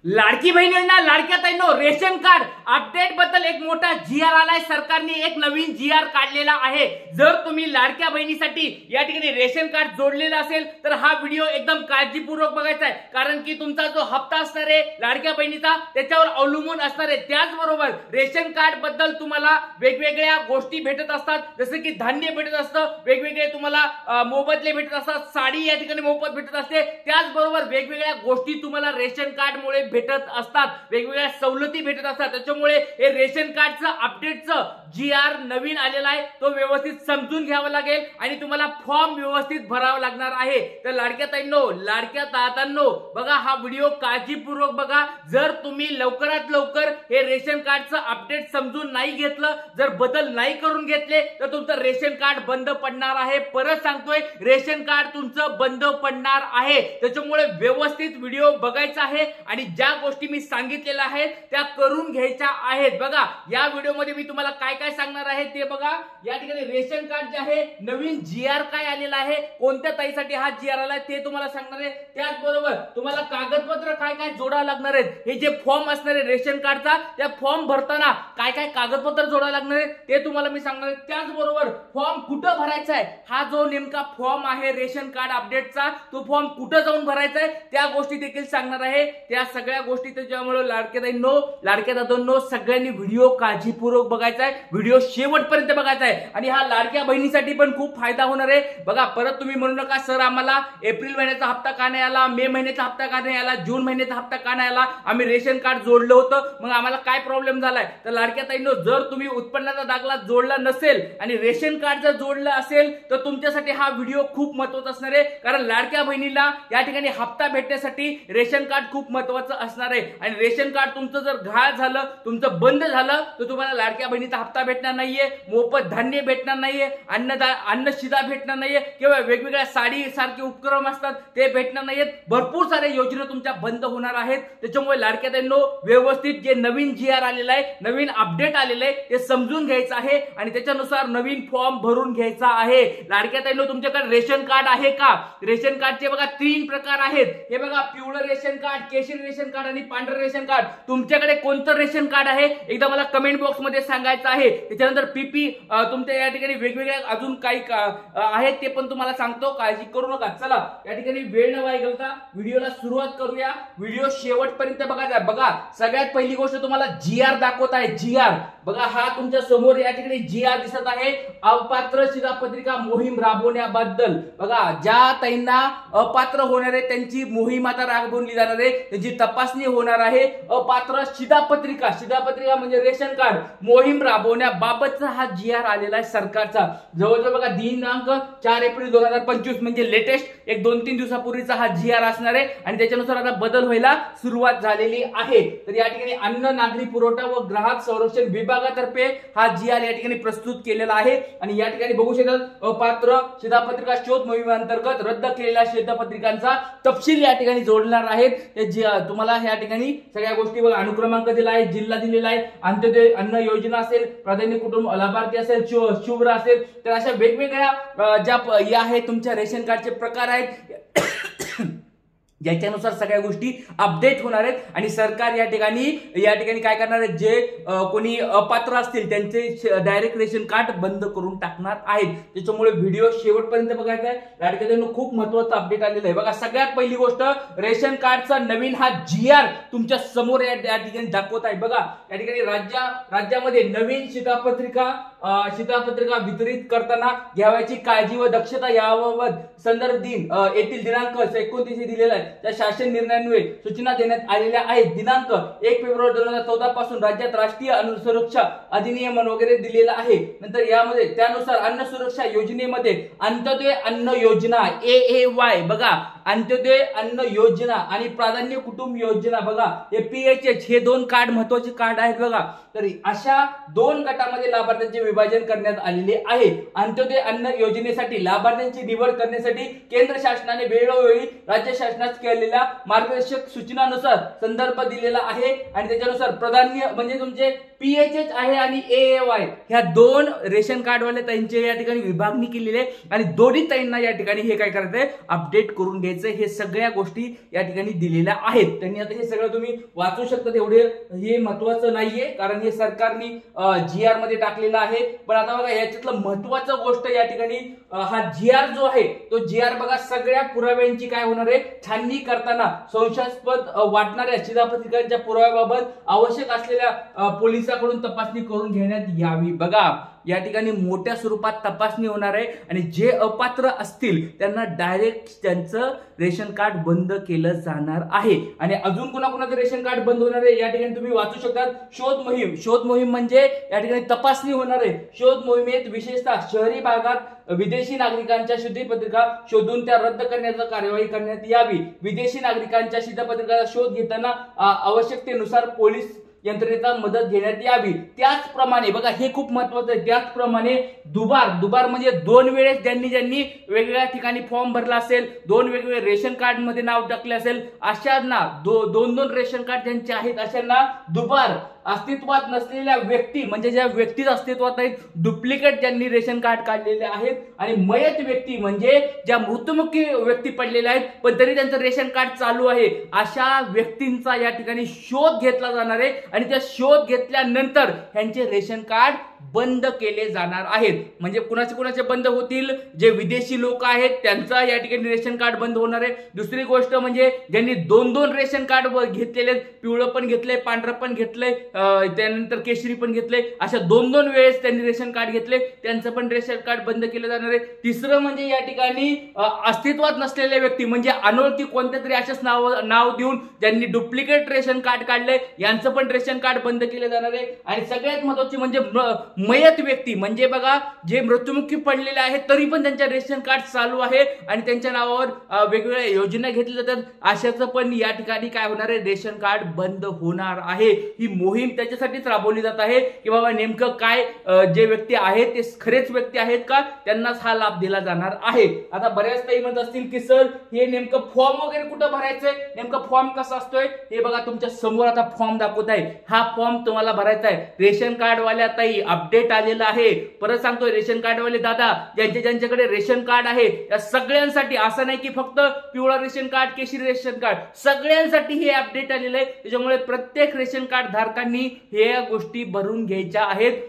लाडकी बहिणींना लाडक्या ताईंनो ration card update बद्दल एक मोठा जीआर आलाय। सरकारने एक नवीन जीआर काढलेला आहे। जर तुम्ही लाडक्या बहिणीसाठी या ठिकाणी रेशन कार्ड जोडलेला असेल तर हा व्हिडिओ एकदम काळजीपूर्वक बघायचा आहे, कारण की तुमचा जो हप्ता असणार आहे लाडक्या बहिणीचा त्याच्यावर अवलंबून असणार आहे। त्याचबरोबर रेशन कार्ड बद्दल तुम्हाला वेगवेगळ्या गोष्टी भेटत असतात, जसे की धान्य भेटत असतं, वेगवेगळे तुम्हाला मोबदले भेटत असतात, साडी या ठिकाणी मोफत भेटत असते। त्याचबरोबर वेगवेगळ्या गोष्टी तुम्हाला रेशन कार्ड मुळे भेटत असतात, वेगवेगळ्या सवलती भेटत असतात। त्याच्यामुळे हे रेशन कार्डचं अपडेटचं जीआर नवीन आलेला आहे, तो व्यवस्थित समजून घ्यावा लागेल आणि तुम्हाला फॉर्म व्यवस्थित भरावा लागणार आहे। तर लाडक्या ताईंनो, लाडक्या दादांनो, बघा हा व्हिडिओ काळजीपूर्वक बघा। जर तुम्ही लवकरात लवकर हे रेशन कार्डचं अपडेट समजून नाही घेतलं, जर बदल नाही करून घेतले तर तुमचं रेशन कार्ड बंद पडणार आहे। परत सांगतोय, रेशन कार्ड तुमचं बंद पडणार आहे। त्याच्यामुळे व्यवस्थित व्हिडिओ बघायचा आहे आणि ज्या गोष्टी मी सांगितलेल्या आहेत त्या करून घ्यायच्या आहेत। बघा या व्हिडिओमध्ये मी तुम्हाला काय काय सांगणार आहे ते बघा। या ठिकाणी रेशन कार्ड जे आहे नवीन जीआर काय आलेला आहे, कोणत्या ताईसाठी हा जीआर आलाय ते तुम्हाला सांगणार आहे। त्याचबरोबर तुम्हाला कागदपत्र काय काय जोडावं लागणार आहेत, हे जे फॉर्म असणार आहे रेशन कार्डचा, त्या फॉर्म भरताना काय काय कागदपत्र जोडावं लागणार आहे ते तुम्हाला मी सांगणार आहे। त्याचबरोबर फॉर्म कुठं भरायचा आहे, हा जो नेमका फॉर्म आहे रेशन कार्ड अपडेटचा, तो फॉर्म कुठं जाऊन भरायचा आहे त्या गोष्टी देखील सांगणार आहे। त्या सगळ्या गोष्टी त्याच्यामुळे लाडक्या ताईंनो, लाडक्या दादांनो, सगळ्यांनी व्हिडिओ काळजीपूर्वक बघायचा आहे, व्हिडिओ शेवटपर्यंत बघायचा आहे आणि हा लाडक्या बहिणीसाठी पण खूप फायदा होणार आहे। बघा परत तुम्ही म्हणू नका सर आम्हाला एप्रिल महिन्याचा हप्ता का नाही आला, मे महिन्याचा हप्ता का नाही आला, जून महिन्याचा हप्ता का नाही आला, आम्ही रेशन कार्ड जोडलं होतं मग आम्हाला काय प्रॉब्लेम झालाय। तर लाडक्या ताईंनो, जर तुम्ही उत्पन्नाचा दाखला जोडला नसेल आणि रेशन कार्ड जर जोडलं असेल तर तुमच्यासाठी हा व्हिडिओ खूप महत्त्वाचा असणार आहे, कारण लाडक्या बहिणीला या ठिकाणी हप्ता भेटण्यासाठी रेशन कार्ड खूप महत्त्वाचं असणार आहे। आणि रेशन कार्ड तुमचं जर घाळ झालं, तुमचं बंद झालं तर तुम्हाला लाडक्या बहिणीचा हप्ता भेटणार नाहीये, मोफत धान्य भेटणार नाहीये, अन्नशिदा भेटणार नाहीये, किंवा वेगवेगळ्या साडी सारखे उपक्रम असतात ते भेटणार नाहीयेत। भरपूर सारे योजना तुमच्या बंद होणार आहेत। त्याच्यामुळे लाडक्या ताईंनो, व्यवस्थित जे नवीन जीआर आलेला आहे, नवीन अपडेट आलेलं आहे ते समजून घ्यायचं आहे आणि त्याच्यानुसार नवीन फॉर्म भरून घ्यायचा आहे। लाडक्या ताईंनो, तुमच्याकडे रेशन कार्ड आहे का? रेशन कार्डचे बघा 3 प्रकार आहेत। हे बघा पिवळं रेशन कार्ड, केशरी रेशन कार्ड आणि पांढरं रेशन कार्ड। तुमच्याकडे कोणतं रेशन कार्ड आहे एकदा मला कमेंट बॉक्स मध्ये सांगायचं आहे। त्याच्यानंतर पीपी तुमच्या या ठिकाणी वेगवेगळ्या अजून काही आहेत ते पण तुम्हाला सांगतो, काळजी करू नका। चला या ठिकाणी वेळ न वाया घालता व्हिडिओला सुरुवात करूया। व्हिडिओ शेवटपर्यंत बघायचा। बघा सगळ्यात पहिली गोष्ट तुम्हाला जीआर दाखवत आहे। जीआर बघा, हा तुमच्या समोर या ठिकाणी जीआर दिसत आहे, अपात्र शिधापत्रिका मोहीम राबवण्याबद्दल। बघा ज्या ताईंना अपात्र होणार आहे त्यांची मोहीम आता राबवली जाणार आहे, त्यांची तपासणी होणार आहे। अपात्र शिधापत्रिका, शिधापत्रिका म्हणजे रेशन कार्ड मोहीम राबवण्याबाबतचा हा जीआर आलेला आहे सरकारचा। जवळजवळ बघा दिनांक 4 एप्रिल 2025 म्हणजे लेटेस्ट एक 2-3 दिवसापूर्वीचा हा जीआर असणार आहे आणि त्याच्यानुसार आता बदल व्हायला सुरुवात झालेली आहे। तर या ठिकाणी अन्न नागरी पुरवठा व ग्राहक संरक्षण विभागातर्फे हा जीआर या ठिकाणी प्रस्तुत केलेला आहे आणि या ठिकाणी बघू शकता अपात्र शिधापत्रिका शोध मोहिमेअंतर्गत रद्द केलेल्या शिधापत्रिकांचा तपशील या ठिकाणी जोडणार आहेत। तुम्हाला या ठिकाणी सगळ्या गोष्टी बघा, अनुक्रमांक दिला आहे, जिल्हा दिलेला आहे, अंत्योदय अन्न योजना असेल, प्राधान्य कुटुंब लाभार्थी असेल, शुभ्र असेल, तर अशा वेगवेगळ्या ज्या या आहेत तुमच्या रेशन कार्डचे प्रकार आहेत ज्याच्यानुसार सगळ्या गोष्टी अपडेट होणार आहेत आणि सरकार या ठिकाणी काय करणार आहे, जे कोणी अपात्र असतील त्यांचे डायरेक्ट रेशन कार्ड बंद करून टाकणार आहेत। त्याच्यामुळे व्हिडिओ शेवटपर्यंत बघायचा आहे। लाडक्या ताईंनो, खूप महत्त्वाचा अपडेट आलेला आहे। बघा सगळ्यात पहिली गोष्ट, रेशन कार्डचा नवीन हा जीआर तुमच्या समोर या ठिकाणी दाखवत आहे। बघा या ठिकाणी राज्यामध्ये नवीन शिधापत्रिका वितरित करताना घ्यावयाची काळजी व दक्षता याबाबत संदर्भ दिन येथील दिनांक 29 दिलेला आहे। त्या शासन निर्णयान्वये सूचना देण्यात आलेल्या आहेत। दिनांक 1 फेब्रुवारी 2014 पासून राज्यात राष्ट्रीय अन्न सुरक्षा अधिनियम वगैरे दिलेला आहे। नंतर यामध्ये त्यानुसार अन्न सुरक्षा योजनेमध्ये अंत्योदय अन्न योजना AAY, बघा अंत्योदय अन्न योजना आणि प्राधान्य कुटुंब योजना, बघा हे PHH, हे 2 कार्ड महत्वाचे कार्ड आहेत। बघा तर अशा 2 गटामध्ये लाभार्थ्यांचे विभाजन करण्यात आलेले आहे। अंत्योदय अन्न योजनेसाठी लाभार्थ्यांची निवड करण्यासाठी केंद्र शासनाने वेळोवेळी राज्य शासनास केलेल्या मार्गदर्शक सूचनानुसार संदर्भ दिलेला आहे आणि त्याच्यानुसार प्राधान्य म्हणजे तुमचे PHH आहे आणि AAY ह्या 2 रेशन कार्डवाले त्यांचे या ठिकाणी विभागणी केलेली आहे आणि दोन्ही ताईंना या ठिकाणी हे काय करायचंय, अपडेट करून घ्यायचं घ्यायचं, हे सगळ्या गोष्टी या ठिकाणी दिलेल्या आहेत. त्यांनी आता हे सगळं तुम्ही वाचू शकता, एवढे हे महत्वाचं नाहीये कारण हे सरकारने GR मध्ये टाकलेलं आहे. पण आता बघा याच्यातलं महत्वाचं गोष्ट या ठिकाणी हा GR जो आहे तो GR बघा सगळ्या पुराव्यांची काय होणार आहे, छाननी करताना संशयास्पद वाटणाऱ्या शिधापत्रिकांच्या पुराव्याबाबत आवश्यक असलेल्या पोलिसांकडून तपासणी करून घेण्यात यावी. बघा या ठिकाणी मोठ्या स्वरूपात तपासणी होणार आहे आणि जे अपात्र असतील त्यांना डायरेक्ट त्यांचं रेशन कार्ड बंद केलं जाणार आहे. आणि अजून कोणाकोणाचं रेशन कार्ड बंद होणार आहे या ठिकाणी तुम्ही वाचू शकता. शोध मोहीम म्हणजे या ठिकाणी तपासणी होणार आहे. शोध मोहिमेत विशेषतः शहरी भागात विदेशी नागरिकांच्या शिधापत्रिका शोधून त्या रद्द करण्याची कार्यवाही करण्यात यावी. विदेशी नागरिकांच्या शिधापत्रिकाचा शोध घेताना आवश्यकतेनुसार पोलीस यंत्रणेचा मदत घेण्यात यावी. त्याचप्रमाणे बघा हे खूप महत्वाचं आहे, त्याचप्रमाणे दुबार म्हणजे 2 वेळेस ज्यांनी वेगवेगळ्या ठिकाणी फॉर्म भरला असेल, 2 वेगवेगळे रेशन कार्ड मध्ये नाव टाकले असेल, अशांना 2 रेशन कार्ड ज्यांचे आहेत अशांना दुबार अस्तित्वात नसलेल्या व्यक्ती म्हणजे ज्या व्यक्ती अस्तित्वात आहेत, डुप्लिकेट ज्यांनी रेशन कार्ड काढलेले आहेत आणि मयत व्यक्ती म्हणजे ज्या मृत्युमुखी व्यक्ती पडलेल्या आहेत पण तरी त्यांचं रेशन कार्ड चालू आहे, अशा व्यक्तींचा या ठिकाणी शोध घेतला जाणार आहे आणि त्या शोध घेतल्यानंतर त्यांचे रेशन कार्ड बंद केले जाणार आहेत. म्हणजे कुणाचे बंद होतील, जे विदेशी लोक आहेत त्यांचा या ठिकाणी रेशन कार्ड बंद होणार आहे. दुसरी गोष्ट म्हणजे ज्यांनी 2 रेशन कार्ड घेतलेले, पिवळं पण घेतलंय, पांढरं पण घेतलंय, त्यानंतर केशरी पण घेतले, अशा 2 वेळेस त्यांनी रेशन कार्ड घेतले, त्यांचं पण रेशन कार्ड बंद केलं जाणार आहे. तिसरं म्हणजे या ठिकाणी अस्तित्वात नसलेले व्यक्ती म्हणजे अनोळखी कोणत्या तरी अशाच नाव देऊन ज्यांनी डुप्लिकेट रेशन कार्ड काढले यांचं पण रेशन कार्ड बंद केलं जाणार आहे. आणि सगळ्यात महत्त्वाची म्हणजे मयत व्यक्ती म्हणजे बघा जे मृत्युमुखी पडलेले आहेत तरी पण त्यांच्या रेशन कार्ड चालू आहे आणि त्यांच्या नावावर वेगवेगळ्या योजना घेतल्या जातात, अशाचं पण या ठिकाणी काय होणार आहे, रेशन कार्ड बंद होणार आहे. ही मोहीम त्याच्यासाठीच राबवली जात आहे की बाबा नेमकं काय जे व्यक्ती आहेत ते खरेच व्यक्ती आहेत का, त्यांनाच हा लाभ दिला जाणार आहे. आता बऱ्याच काही म्हणत असतील की सर हे नेमकं फॉर्म वगैरे कुठं भरायचंय, नेमकं फॉर्म कसा असतोय, हे बघा तुमच्या समोर आता फॉर्म दाखवत आहे. हा फॉर्म तुम्हाला भरायचा आहे. रेशन कार्ड वाल्या ताई अपडेट आलेला आहे. परत सांगतोय रेशन कार्ड वाले दादा ज्यांच्याकडे रेशन कार्ड आहे त्या सगळ्यांसाठी, असं नाही की फक्त पिवळा रेशन कार्ड, केशरी रेशन कार्ड, सगळ्यांसाठी हे अपडेट आलेलं आहे. त्याच्यामुळे प्रत्येक रेशन कार्ड धारकांनी हे गोष्टी भरून घ्यायच्या आहेत.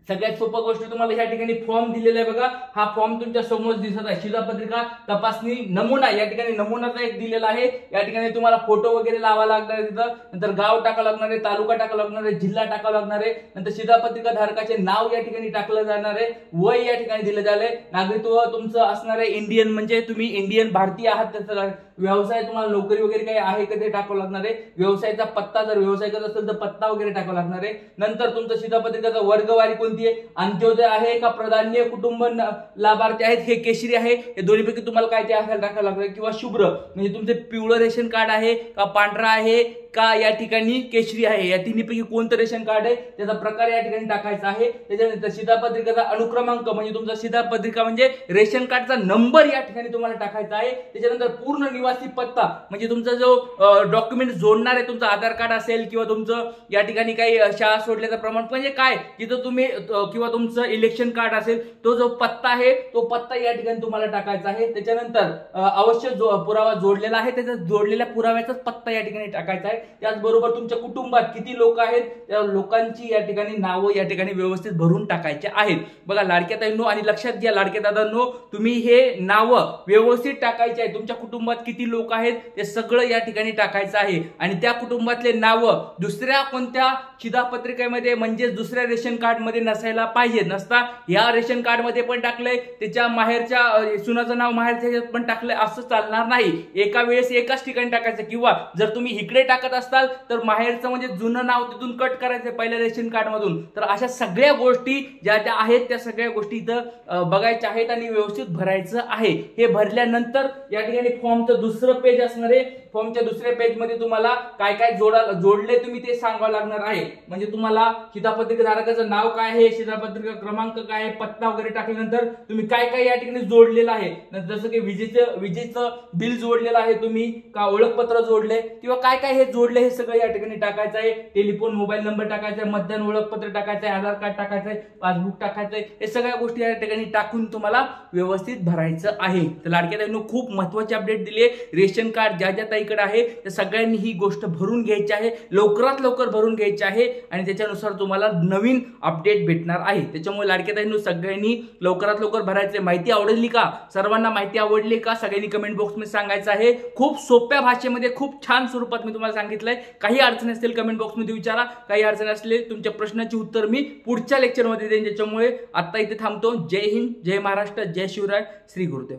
सगळ्यात सोपा गोष्ट तुम्हाला या ठिकाणी फॉर्म दिलेला आहे बघा, हा फॉर्म तुमच्या समोर दिसत आहे. शिधापत्रिका तपासणी नमुना या ठिकाणी नमुनाचा एक दिलेला आहे. या ठिकाणी तुम्हाला फोटो वगैरे लावा लागणार आहे, तिथं नंतर गाव टाकावं लागणार आहे, तालुका टाकावं लागणार आहे, जिल्हा टाकावं लागणार आहे, नंतर शिधापत्रिका धारकाचे नाव या ठिकाणी टाकलं जाणार आहे, वय या ठिकाणी दिलं जाणार, नागरिकत्व तुमचं असणार आहे इंडियन म्हणजे तुम्ही इंडियन भारतीय आहात, त्याचा व्यवसाय तुम्हाला नोकरी वगैरे काही आहे का ते टाकावं लागणार आहे, व्यवसायाचा पत्ता जर व्यवसाय करत असेल तर पत्ता वगैरे टाकावा लागणार आहे. नंतर तुमचं शिधापत्रिकाचा वर्गवारी कोणती आहे, अंत्योदय आहे का प्राधान्य कुटुंब लाभार्थी आहेत, हे केशरी आहे, हे दोन्हीपैकी तुम्हाला काय ते असायला टाकावं लागणार, किंवा शुभ्र म्हणजे तुमचे पिवळं रेशन कार्ड आहे का पांढरा आहे का या ठिकाणी केशरी आहे, या तिन्हीपैकी कोणतं रेशन कार्ड आहे त्याचा प्रकार या ठिकाणी टाकायचा आहे. त्याच्यानंतर शिधापत्रिकाचा अनुक्रमांक म्हणजे तुमचा शिधापत्रिका म्हणजे रेशन कार्डचा नंबर या ठिकाणी तुम्हाला टाकायचा आहे. त्याच्यानंतर पूर्ण निवासी पत्ता म्हणजे तुमचा जो डॉक्युमेंट जोडणार आहे, तुमचं आधार कार्ड असेल किंवा तुमचं या ठिकाणी काही शाळा सोडल्याचं प्रमाण म्हणजे काय तिथं तुम्ही किंवा तुमचं इलेक्शन कार्ड असेल तो जो पत्ता आहे तो पत्ता या ठिकाणी तुम्हाला टाकायचा आहे. त्याच्यानंतर आवश्यक पुरावा जोडलेला आहे त्याचा जोडलेल्या पुराव्याचाच पत्ता या ठिकाणी टाकायचा आहे. त्याचबरोबर तुमच्या कुटुंबात किती लोक आहेत त्या लोकांची या ठिकाणी नावं या ठिकाणी व्यवस्थित भरून टाकायचे आहेत. बघा लाडक्या ताईंनो आणि लक्षात घ्या लाडक्या दादांनो, तुम्ही हे नावं व्यवस्थित टाकायचे आहे. तुमच्या कुटुंबात किती लोक आहेत ते सगळं या ठिकाणी टाकायचं आहे आणि त्या कुटुंबातले नावं दुसऱ्या कोणत्या शिधापत्रिकेमध्ये म्हणजे दुसऱ्या रेशन कार्ड मध्ये नसायला पाहिजे, नसता या रेशन कार्ड मध्ये पण टाकलंय, त्याच्या माहेरच्या सुनाचं नाव माहेरच्या पण टाकलंय असं चालणार नाही. एका वेळेस एकाच ठिकाणी टाकायचं, किंवा जर तुम्ही इकडे टाकत असताल तर माहेरचं म्हणजे जुनं नाव तिथून कट करायचं पहिल्या रेशन कार्ड मधून. तर अशा सगळ्या गोष्टी ज्या ज्या आहेत त्या सगळ्या गोष्टी इथं बघायच्या आहेत आणि व्यवस्थित भरायचं आहे. हे भरल्यानंतर या ठिकाणी फॉर्मचं दुसरं पेज असणार आहे. फॉर्मच्या दुसऱ्या पेजमध्ये तुम्हाला काय काय जोडले तुम्ही ते सांगावं लागणार आहे. म्हणजे तुम्हाला शिधापत्रिका धारकाचं नाव काय आहे, शिधापत्रिका क्रमांक काय आहे, पत्ता वगैरे टाकल्यानंतर तुम्ही काय काय या ठिकाणी जोडलेलं आहे, जसं की विजेचं बिल जोडलेलं आहे तुम्ही, का ओळखपत्र जोडले किंवा काय काय हे जोडले हे सगळं या ठिकाणी टाकायचं आहे. टेलिफोन मोबाईल नंबर टाकायचा आहे, मतदान ओळखपत्र टाकायचं आहे, आधार कार्ड टाकायचं आहे, पासबुक टाकायचं आहे, हे सगळ्या गोष्टी या ठिकाणी टाकून तुम्हाला व्यवस्थित भरायचं आहे. तर लाडक्या ताईंनो खूप महत्त्वाची अपडेट दिली आहे. रेशन कार्ड ज्या ज्या ताईकडे आहे त्या सगळ्यांनी ही गोष्ट भरून घ्यायची आहे, लवकरात लवकर भरून घ्यायची आहे आणि त्याच्यानुसार तुम्हाला नवीन अपडेट भेटणार आहे. त्याच्यामुळे लाडक्या ताईंनो सगळ्यांनी लवकरात लवकर भरायचे. माहिती आवडली का? सर्वांना माहिती आवडली का? सगळ्यांनी कमेंट बॉक्समध्ये सांगायचं आहे. खूप सोप्या भाषेमध्ये खूप छान स्वरूपात मी तुम्हाला सांगितलंय. काही अडचणी असतील कमेंट बॉक्समध्ये विचारा, काही अडचणी असतील तुमच्या प्रश्नाची उत्तर मी पुढच्या लेक्चरमध्ये देईन. त्याच्यामुळे आता इथे थांबतो. जय हिंद, जय महाराष्ट्र, जय शिवराय, श्री गुरुदेव.